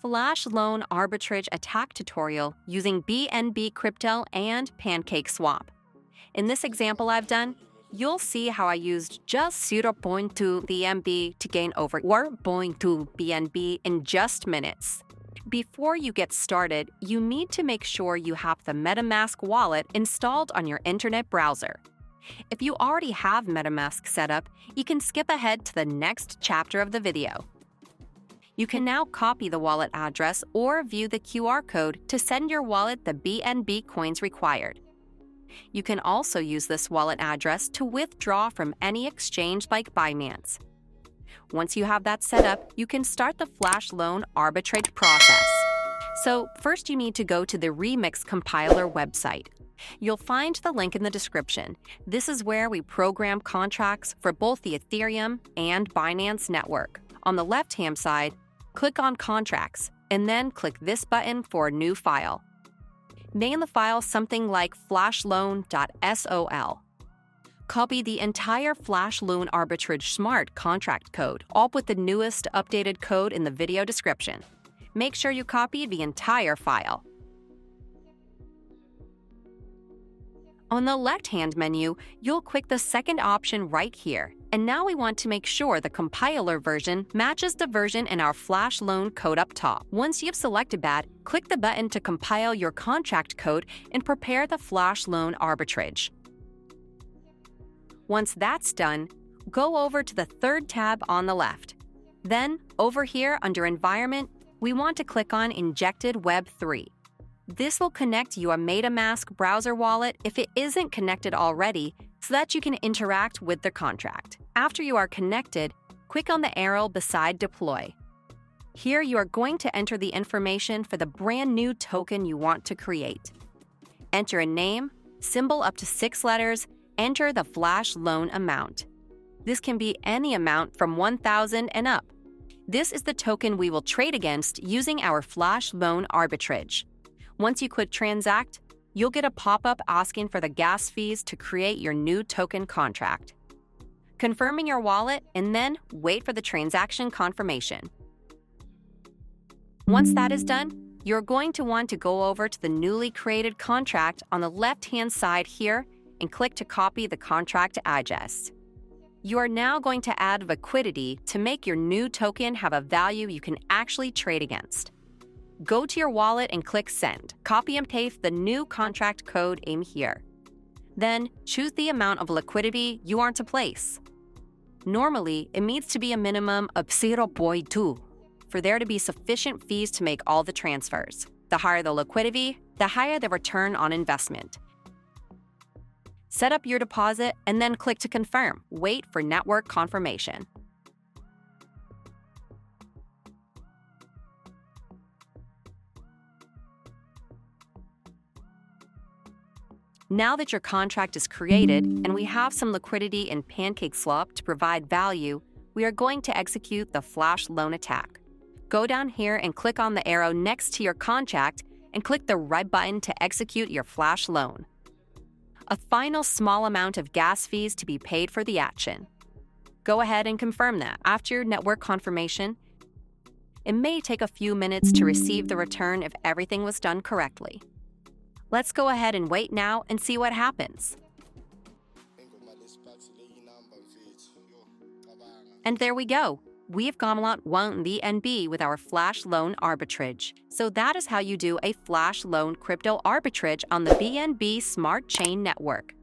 Flashloan Arbitrage attack tutorial using BNB crypto and Pancakeswap. In this example I've done, you'll see how I used just 0.2 BNB to gain over 4.2 BNB in just minutes. Before you get started, you need to make sure you have the MetaMask wallet installed on your internet browser. If you already have MetaMask set up, you can skip ahead to the next chapter of the video. You can now copy the wallet address or view the QR code to send your wallet the BNB coins required. You can also use this wallet address to withdraw from any exchange like Binance. Once you have that set up, you can start the Flashloan arbitrage process. So first you need to go to the Remix compiler website. You'll find the link in the description. This is where we program contracts for both the Ethereum and Binance network. On the left-hand side, click on Contracts, and then click this button for a new file. Name the file something like flashloan.sol. Copy the entire Flashloan Arbitrage Smart contract code, all with the newest updated code in the video description. Make sure you copy the entire file. On the left-hand menu, you'll click the second option right here. And now we want to make sure the compiler version matches the version in our Flashloan code up top. Once you've selected that, click the button to compile your contract code and prepare the Flashloan arbitrage. Once that's done, go over to the third tab on the left. Then, over here under Environment, we want to click on Injected Web 3. This will connect your MetaMask browser wallet if it isn't connected already, so that you can interact with the contract. After you are connected, click on the arrow beside Deploy. Here you are going to enter the information for the brand new token you want to create. Enter a name, symbol up to 6 letters, enter the Flashloan amount. This can be any amount from 1,000 and up. This is the token we will trade against using our Flashloan arbitrage. Once you click Transact, you'll get a pop-up asking for the gas fees to create your new token contract. Confirming your wallet and then wait for the transaction confirmation. Once that is done, you're going to want to go over to the newly created contract on the left-hand side here and click to copy the contract address. You are now going to add liquidity to make your new token have a value you can actually trade against. Go to your wallet and click Send. Copy and paste the new contract code in here. Then, choose the amount of liquidity you want to place. Normally, it needs to be a minimum of 0.2 for there to be sufficient fees to make all the transfers. The higher the liquidity, the higher the return on investment. Set up your deposit and then click to confirm. Wait for network confirmation. Now that your contract is created and we have some liquidity in Pancakeswap to provide value, we are going to execute the Flashloan attack. Go down here and click on the arrow next to your contract and click the right button to execute your Flashloan. A final small amount of gas fees to be paid for the action. Go ahead and confirm that. After your network confirmation, it may take a few minutes to receive the return if everything was done correctly. Let's go ahead and wait now and see what happens. And there we go. We've got 1 BNB with our Flashloan arbitrage. So that is how you do a Flashloan crypto arbitrage on the BNB Smart Chain network.